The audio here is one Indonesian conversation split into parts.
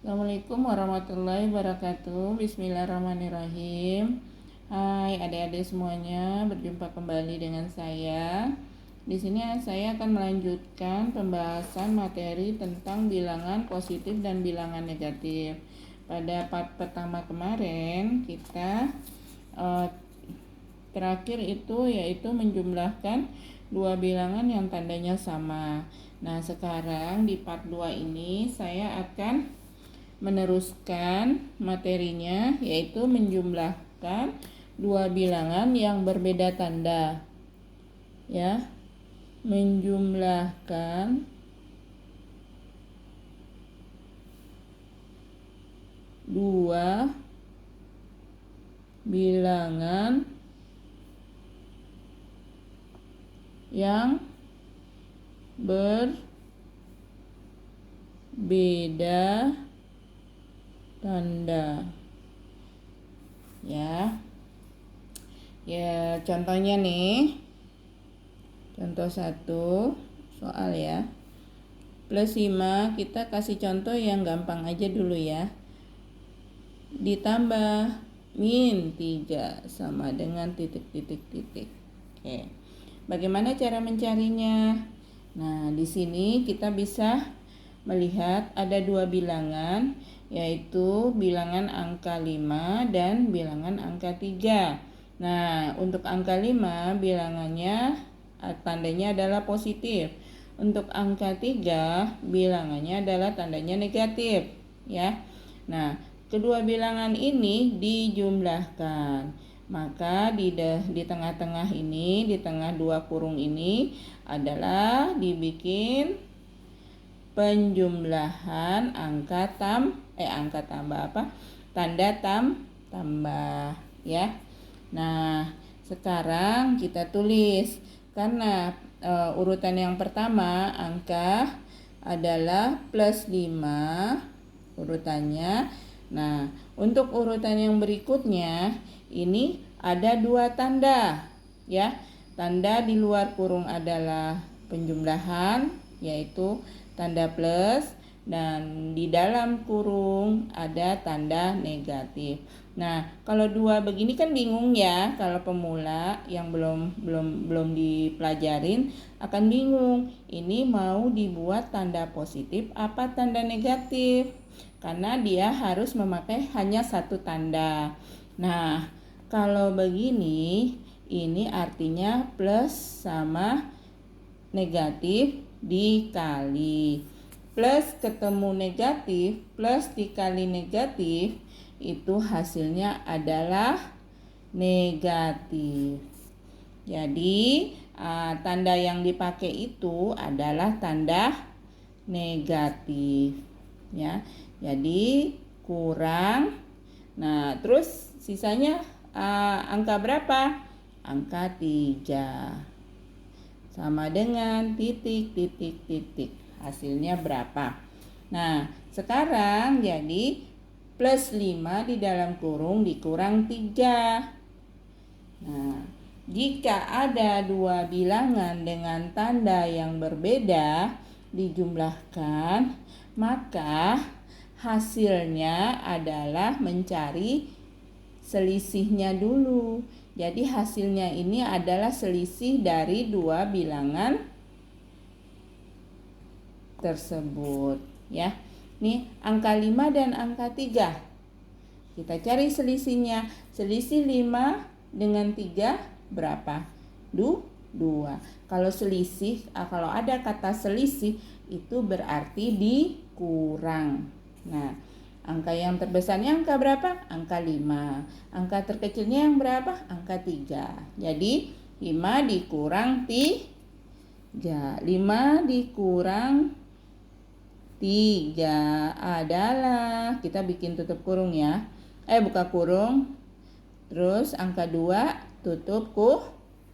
Assalamualaikum warahmatullahi wabarakatuh. Bismillahirrahmanirrahim. Hai adik-adik semuanya, berjumpa kembali dengan saya. Di sini saya akan melanjutkan pembahasan materi tentang bilangan positif dan bilangan negatif. Pada part pertama kemarin kita terakhir itu yaitu menjumlahkan dua bilangan yang tandanya sama. Nah, sekarang di part 2 ini saya akan meneruskan materinya, yaitu menjumlahkan dua bilangan yang berbeda tanda. Ya, menjumlahkan dua bilangan yang berbeda tanda. Ya, contohnya nih, contoh 1 soal ya. Plus 5, kita kasih contoh yang gampang aja dulu ya. Ditambah min 3 sama dengan titik. Oke. Bagaimana cara mencarinya? Nah, di sini kita bisa melihat ada dua bilangan, yaitu bilangan angka 5 dan bilangan angka 3. Nah, untuk angka 5 bilangannya tandanya adalah positif. Untuk angka 3 bilangannya adalah tandanya negatif, ya. Nah, kedua bilangan ini dijumlahkan. Maka di tengah-tengah ini, di tengah dua kurung ini adalah dibikin penjumlahan tanda tambah ya. Nah, sekarang kita tulis karena urutan yang pertama angka adalah plus 5 urutannya. Nah, untuk urutan yang berikutnya ini ada dua tanda ya. Tanda di luar kurung adalah penjumlahan, yaitu tanda plus, dan di dalam kurung ada tanda negatif. Nah, kalau dua begini kan bingung ya, kalau pemula yang belum dipelajarin akan bingung. Ini mau dibuat tanda positif apa tanda negatif? Karena dia harus memakai hanya satu tanda. Nah, kalau begini ini artinya plus sama negatif dikali. Plus ketemu negatif, plus dikali negatif, itu hasilnya adalah negatif. Jadi tanda yang dipakai itu adalah tanda negatif ya. Jadi kurang. Nah, terus sisanya angka berapa? Angka 3. Sama dengan titik. Hasilnya berapa? Nah, sekarang jadi plus 5 di dalam kurung dikurang 3. Nah, jika ada dua bilangan dengan tanda yang berbeda dijumlahkan, maka hasilnya adalah mencari selisihnya dulu. Jadi hasilnya ini adalah selisih dari dua bilangan tersebut ya. Nih angka 5 dan angka 3. Kita cari selisihnya. Selisih 5 dengan 3 berapa? 2. Kalau ada kata selisih itu berarti dikurang. Nah, angka yang terbesarnya angka berapa? Angka 5. Angka terkecilnya yang berapa? Angka 3. Jadi 5 dikurang 3. 5 dikurang 3 adalah, kita bikin tutup kurung ya. Buka kurung. Terus angka 2 tutup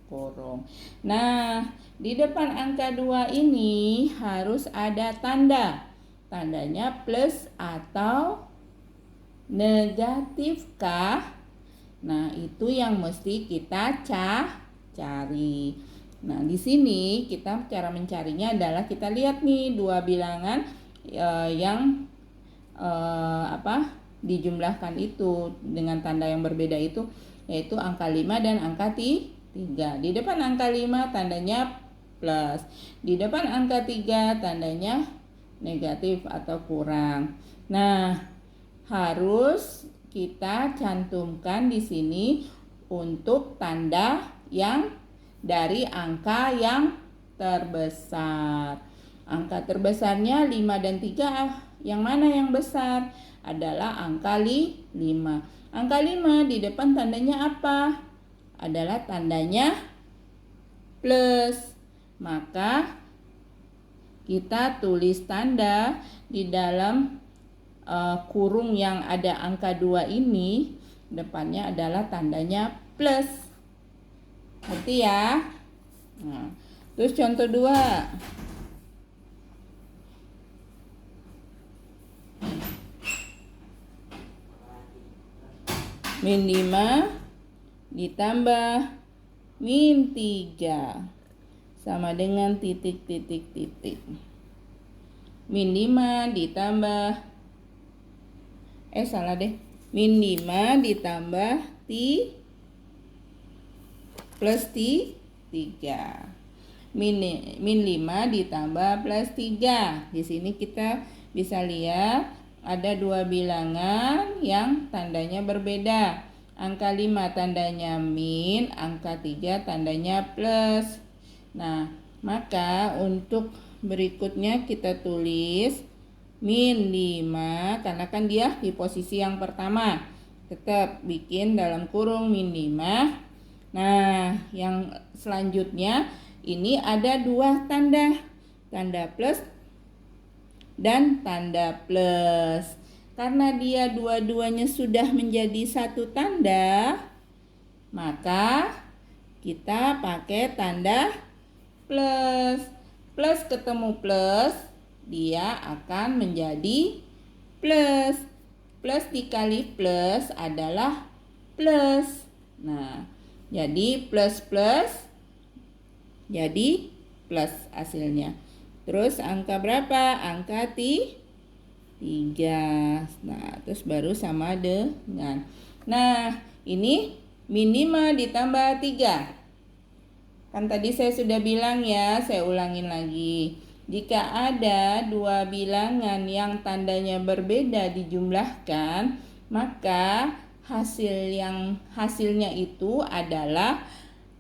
kurung. Nah, di depan angka 2 ini harus ada tanda. Tandanya plus atau negatifkah? Nah, itu yang mesti kita cari. Nah, di sini kita cara mencarinya adalah kita lihat nih dua bilangan yang dijumlahkan itu dengan tanda yang berbeda itu, yaitu angka 5 dan angka 3. Di depan angka 5 tandanya plus, di depan angka 3 tandanya negatif atau kurang. Nah, harus kita cantumkan di sini untuk tanda yang dari angka yang terbesar. Angka terbesarnya 5 dan 3, yang mana yang besar? Adalah angka 5. Angka 5 di depan tandanya apa? Adalah tandanya plus. Maka kita tulis tanda di dalam kurung yang ada angka 2 ini, depannya adalah tandanya plus. Ngerti ya? Nah, terus contoh 2. Min 5 ditambah min 3 sama dengan titik. Min 5 ditambah min 5 ditambah plus 3. Min 5 ditambah plus 3. Di sini kita bisa lihat ada 2 bilangan yang tandanya berbeda. Angka 5 tandanya min, angka 3 tandanya plus. Nah, maka untuk berikutnya kita tulis min 5, karena kan dia di posisi yang pertama. Tetap bikin dalam kurung min 5. Nah, yang selanjutnya ini ada 2 tanda. Tanda plus dan tanda plus. Karena dia dua-duanya sudah menjadi satu tanda, maka kita pakai tanda plus. Plus ketemu plus, dia akan menjadi plus. Plus dikali plus adalah plus. Nah, jadi plus jadi plus hasilnya. Terus angka berapa? Angka 3. Nah, terus baru sama dengan. Nah, ini min 5 ditambah 3. Kan tadi saya sudah bilang ya, saya ulangin lagi. Jika ada 2 bilangan yang tandanya berbeda dijumlahkan, maka hasilnya itu adalah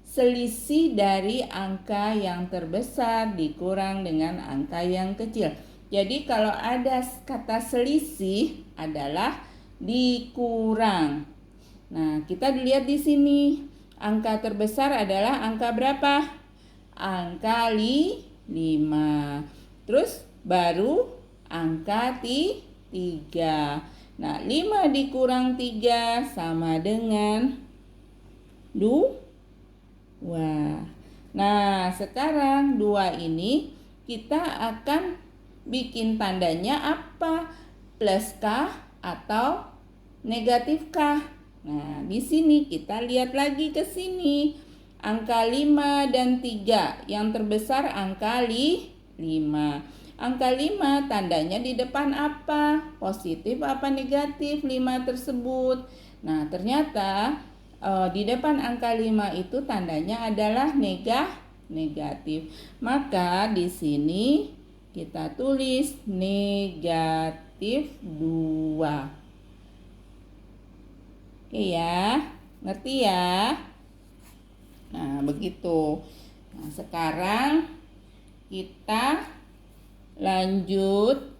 selisih dari angka yang terbesar dikurang dengan angka yang kecil. Jadi kalau ada kata selisih adalah dikurang. Nah, kita lihat di sini. Angka terbesar adalah angka berapa? Angka 5. Terus baru angka 3. Nah, 5 dikurang 3 sama dengan 2. Nah, sekarang 2 ini kita akan bikin tandanya apa? Plus kah atau negatif kah? Nah, di sini kita lihat lagi ke sini. Angka 5 dan 3. Yang terbesar angka 5. Angka 5 tandanya di depan apa? Positif apa negatif 5 tersebut? Nah, ternyata di depan angka 5 itu tandanya adalah negatif. Maka di sini kita tulis negatif 2. Oke ya, ngerti ya? Nah, begitu. Nah, sekarang kita lanjut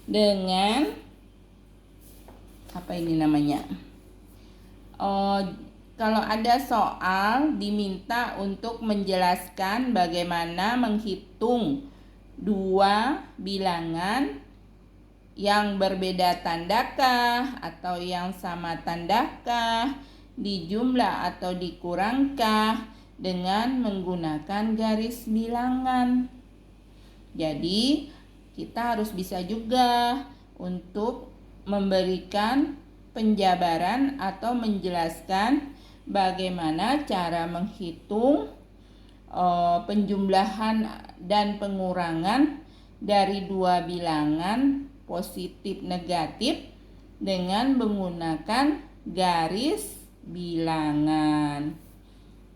dengan apa ini namanya? Kalau ada soal diminta untuk menjelaskan bagaimana menghitung 2 bilangan yang berbeda tandakah atau yang sama tandakah, dijumlah atau dikurangkah dengan menggunakan garis bilangan. Jadi kita harus bisa juga untuk memberikan penjabaran atau menjelaskan bagaimana cara menghitung penjumlahan dan pengurangan dari 2 bilangan positif negatif dengan menggunakan garis bilangan.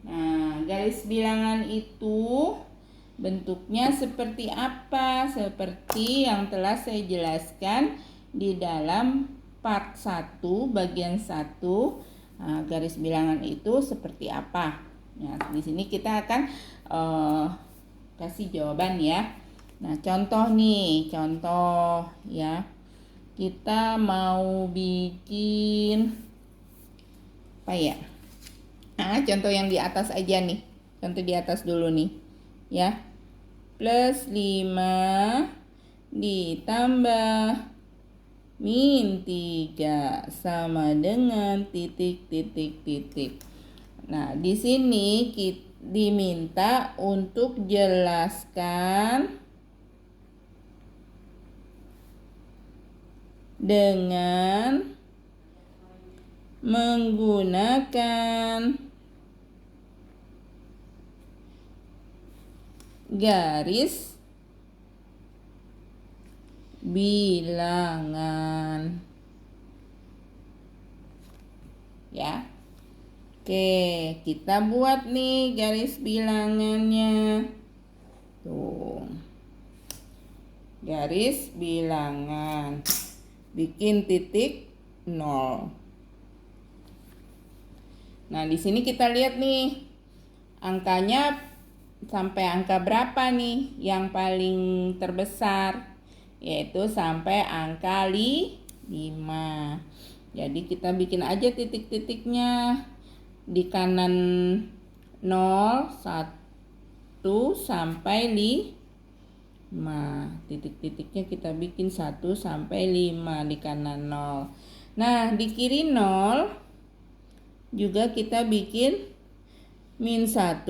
Nah, garis bilangan itu bentuknya seperti apa? Seperti yang telah saya jelaskan di dalam part 1 bagian 1. Nah, garis bilangan itu seperti apa? Nah, di sini kita akan kasih jawaban ya. Nah, contoh nih, contoh ya. Kita mau bikin apa ya? Nah, contoh yang di atas aja nih. Contoh di atas dulu nih. Ya. Plus 5 ditambah min 3 sama dengan titik. Nah, di sini kita diminta untuk jelaskan dengan menggunakan garis bilangan ya. Oke, kita buat nih garis bilangannya. Tuh. Garis bilangan. Bikin titik 0. Nah, di sini kita lihat nih angkanya sampai angka berapa nih yang paling terbesar, yaitu sampai angka 5. Jadi kita bikin aja titik-titiknya di kanan 0, 1 sampai 5. Titik-titiknya kita bikin 1 sampai 5 di kanan 0. Nah, di kiri 0 juga kita bikin min 1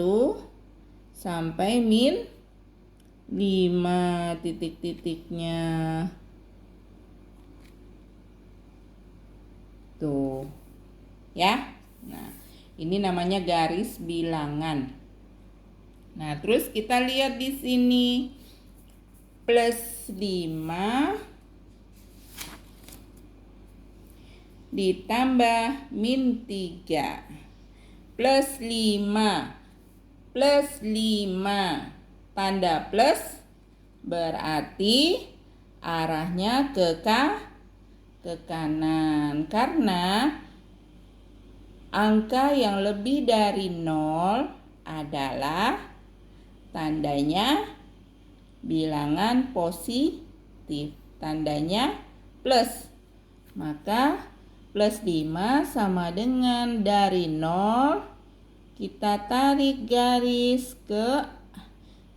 sampai min 5 titik-titiknya. Tuh. Ya. Nah, ini namanya garis bilangan. Nah, terus kita lihat di sini plus 5 ditambah min 3 plus 5 tanda plus berarti arahnya ke kanan karena angka yang lebih dari 0 adalah tandanya bilangan positif, tandanya plus. Maka plus 5 sama dengan dari 0 kita tarik garis ke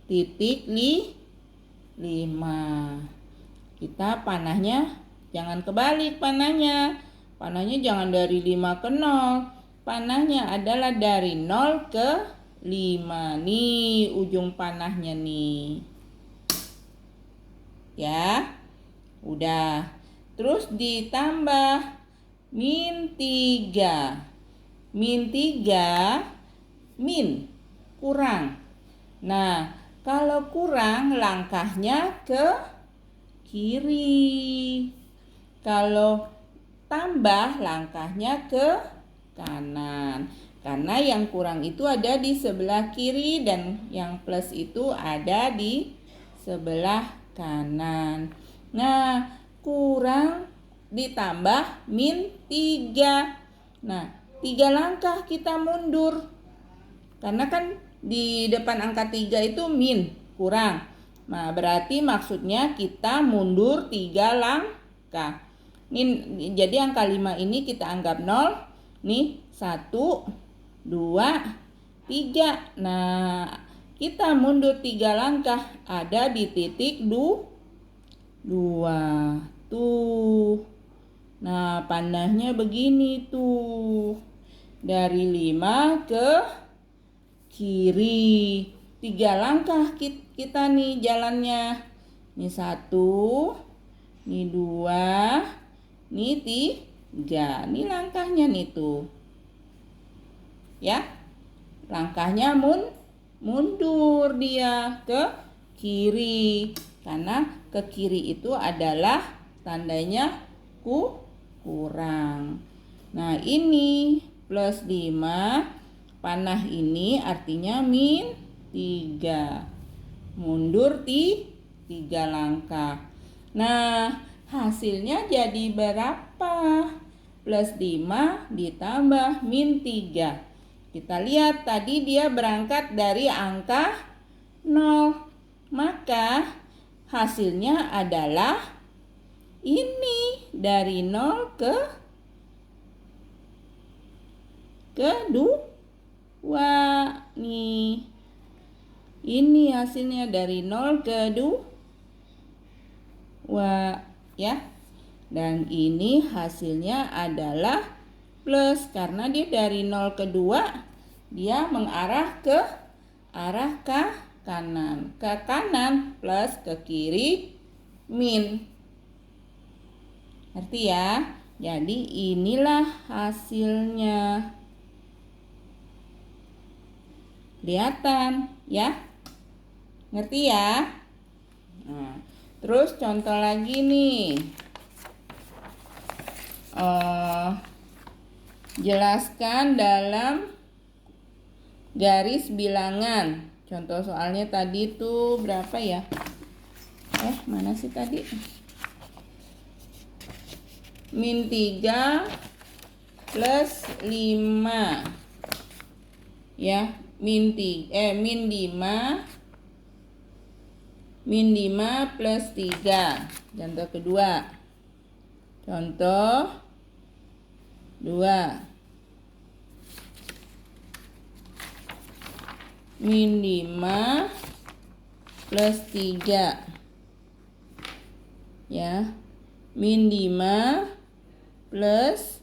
titik 5. Kita panahnya jangan kebalik panahnya. Panahnya jangan dari 5 ke 0. Panahnya adalah dari 0 ke 5. Nih ujung panahnya nih. Ya. Udah. Terus ditambah min 3. Min 3 min kurang. Nah, kalau kurang langkahnya ke kiri. Kalau tambah langkahnya ke kanan. Karena yang kurang itu ada di sebelah kiri dan yang plus itu ada di sebelah kanan. Nah, kurang ditambah min 3. Nah, 3 langkah kita mundur. Karena kan di depan angka 3 itu min, kurang. Nah, berarti maksudnya kita mundur 3 langkah. Ini, jadi angka 5 ini kita anggap 0. Nih, 1, 2, 3. Nah, kita mundur 3 langkah ada di titik 2. Tuh. Nah, panahnya begini tuh. Dari 5 ke kiri. 3 langkah kita nih jalannya. Ini 1, ini 2, ini 3. Ini langkahnya nih tuh. Ya. Langkahnya mundur dia ke kiri. Karena ke kiri itu adalah tandanya kurang. Nah, ini plus 5, panah ini artinya min 3. Mundur 3 langkah. Nah, hasilnya jadi berapa? Plus 5 ditambah min 3. Kita lihat tadi dia berangkat dari angka 0. Maka hasilnya adalah ini dari 0 ke 2 nih. Ini hasilnya dari 0 ke 2 ya. Dan ini hasilnya adalah plus karena dia dari 0 ke 2 dia mengarah ke arah kanan. Ke kanan plus ke kiri min. Ngerti ya? Jadi inilah hasilnya. Kelihatan ya? Ngerti ya? Nah, terus contoh lagi nih. Jelaskan dalam garis bilangan. Contoh soalnya tadi tuh berapa ya? Mana sih tadi? Min 3 plus 5. Ya, min 5 plus 3. Contoh kedua. Contoh 2. Min 5 plus 3. Ya. Min 5 plus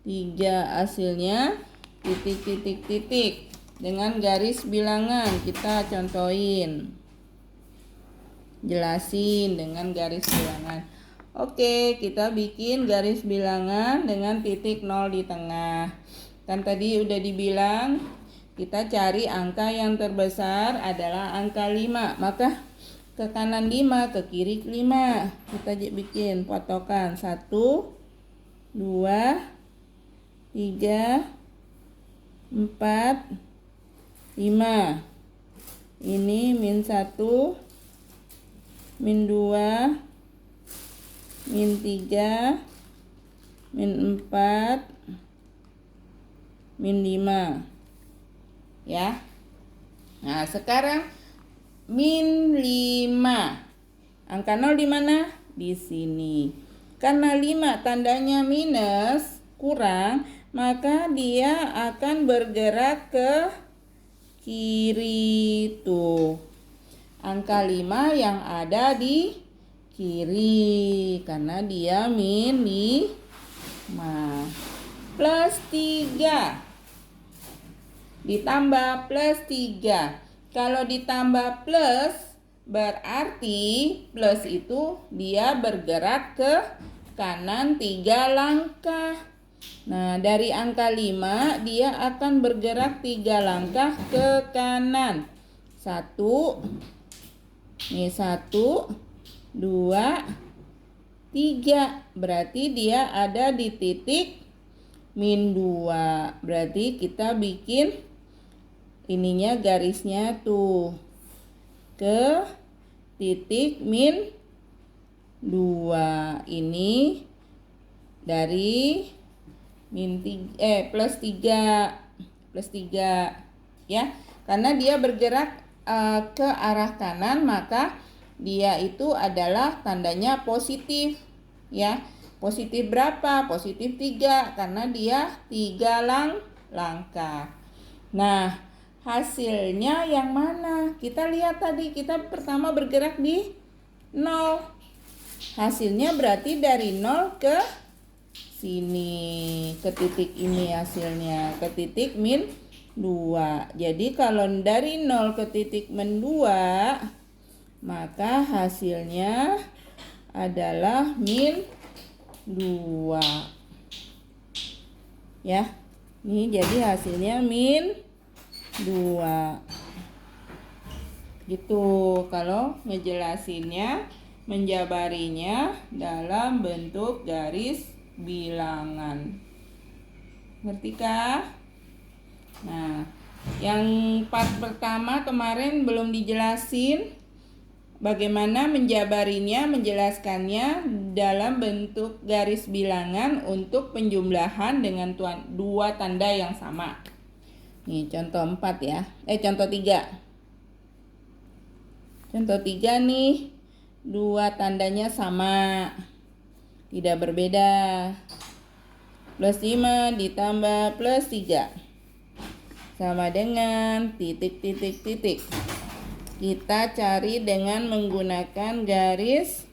3 hasilnya titik dengan garis bilangan. Kita contohin. Jelasin dengan garis bilangan. Oke, kita bikin garis bilangan dengan titik 0 di tengah. Kan tadi udah dibilang kita cari angka yang terbesar adalah angka 5. Maka ke kanan 5, ke kiri 5. Kita bikin potokan 1, 2, 3, 4, 5. Ini min 1, min 2, min 3, min 4, min 5. Ya. Nah, sekarang min 5. Angka 0 di mana? Di sini. Karena 5 tandanya minus, kurang, maka dia akan bergerak ke kiri tuh. Angka 5 yang ada di kiri karena dia min 5. Plus 3 ditambah plus 3. Kalau ditambah plus berarti plus itu dia bergerak ke kanan 3 langkah. Nah, dari angka 5 dia akan bergerak 3 langkah ke kanan. 1, 2, 3. Berarti dia ada di titik min 2. Berarti kita bikin ininya garisnya tuh ke titik min 2. Ini dari plus 3 ya. Karena dia bergerak ke arah kanan, maka dia itu adalah tandanya positif ya. Positif berapa? Positif 3 karena dia 3 langkah. Nah, hasilnya yang mana? Kita lihat tadi kita pertama bergerak di 0. Hasilnya berarti dari 0 ke sini, ke titik ini hasilnya, ke titik min 2. Jadi kalau dari 0 ke titik min 2, maka hasilnya adalah min 2. Ya. Ini jadi hasilnya min 2. Gitu kalau ngejelasinnya menjabarinya dalam bentuk garis bilangan. Ngerti kah? Nah, yang part pertama kemarin belum dijelasin bagaimana menjabarinya, menjelaskannya dalam bentuk garis bilangan untuk penjumlahan dengan dua tanda yang sama. Nih contoh 4 ya. Contoh 3. Contoh 3 nih. Dua tandanya sama. Tidak berbeda. Plus 5 ditambah plus 3. Sama dengan titik. Kita cari dengan menggunakan garis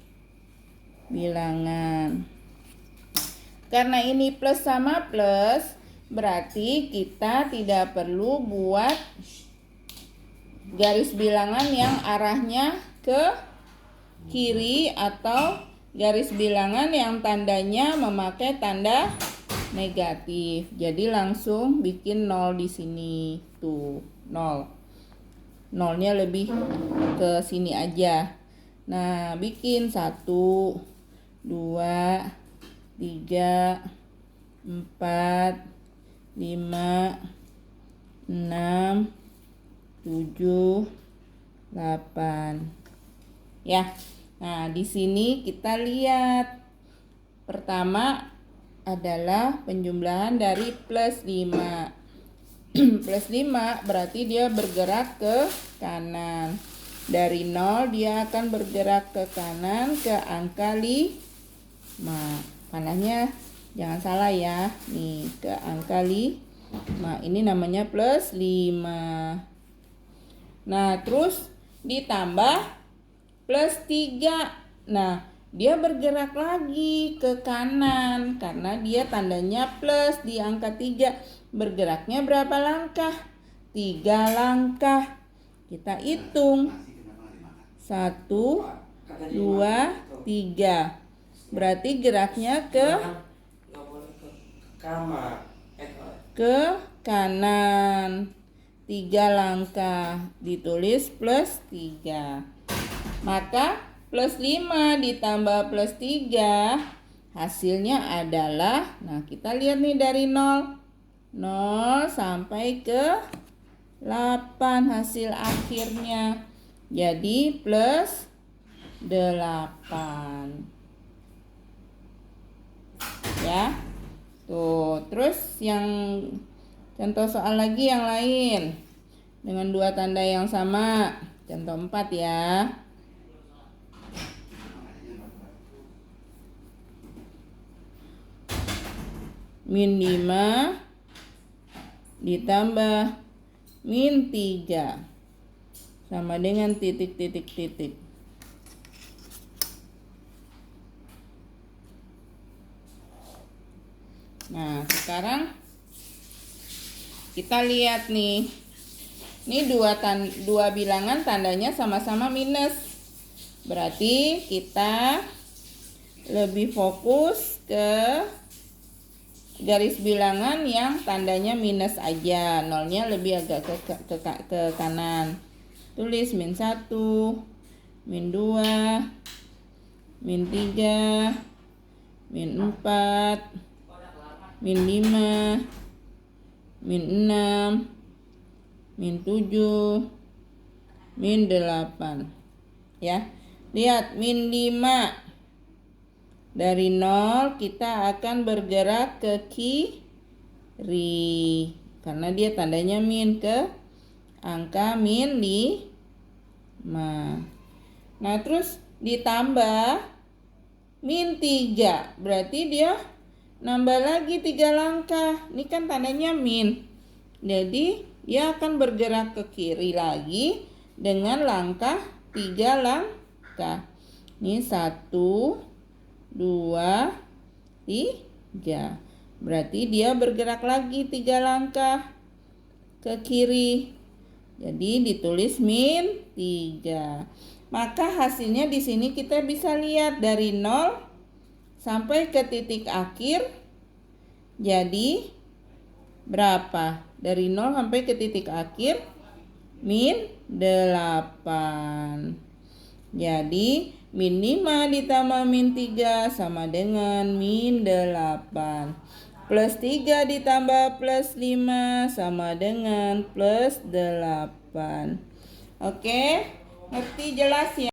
bilangan. Karena ini plus sama plus, berarti kita tidak perlu buat garis bilangan yang arahnya ke kiri atau garis bilangan yang tandanya memakai tanda negatif. Jadi langsung bikin 0 di sini. Tuh, 0. Nolnya lebih ke sini aja. Nah, bikin 1, 2, 3, 4, 5, 6, 7, 8. Ya. Nah, di sini kita lihat. Pertama adalah penjumlahan dari plus 5. Plus 5 berarti dia bergerak ke kanan. Dari 0 dia akan bergerak ke kanan ke angka 5. Panahnya jangan salah ya. Nih, ke angka 5. Ini namanya plus 5. Nah, terus ditambah plus 3. Nah, dia bergerak lagi ke kanan karena dia tandanya plus di angka 3. Bergeraknya berapa langkah? 3 langkah. Kita hitung. 1, 2, 3. Berarti geraknya ke kanan. 3 langkah. Ditulis plus 3. Maka plus 5 ditambah plus 3 hasilnya adalah, nah kita lihat nih dari 0 sampai ke 8 hasil akhirnya. Jadi plus 8. Ya. Tuh, terus yang contoh soal lagi yang lain dengan dua tanda yang sama. Contoh 4 ya. Min 5 ditambah min 3 sama dengan titik. Nah, sekarang kita lihat nih. Ini dua bilangan tandanya sama-sama minus. Berarti kita lebih fokus ke garis bilangan yang tandanya minus aja. Nolnya lebih agak ke kanan. Tulis min 1, min 2, min 3, min 4, min 5, min 6, min 7, min 8. Ya. Lihat min 5. Dari 0 kita akan bergerak ke kiri karena dia tandanya min ke angka min 5. Nah, terus ditambah min 3. Berarti dia nambah lagi 3 langkah. Ini kan tandanya min. Jadi dia akan bergerak ke kiri lagi dengan langkah 3 langkah. Ini 1, 2, 3. Berarti dia bergerak lagi 3 langkah ke kiri. Jadi ditulis min 3. Maka hasilnya di sini kita bisa lihat dari 0 sampai ke titik akhir. Jadi berapa? Dari 0 sampai ke titik akhir min 8. Jadi Min 5 ditambah min 3 sama dengan min 8. Plus 3 ditambah plus 5 sama dengan plus 8. Oke, ngerti jelas ya?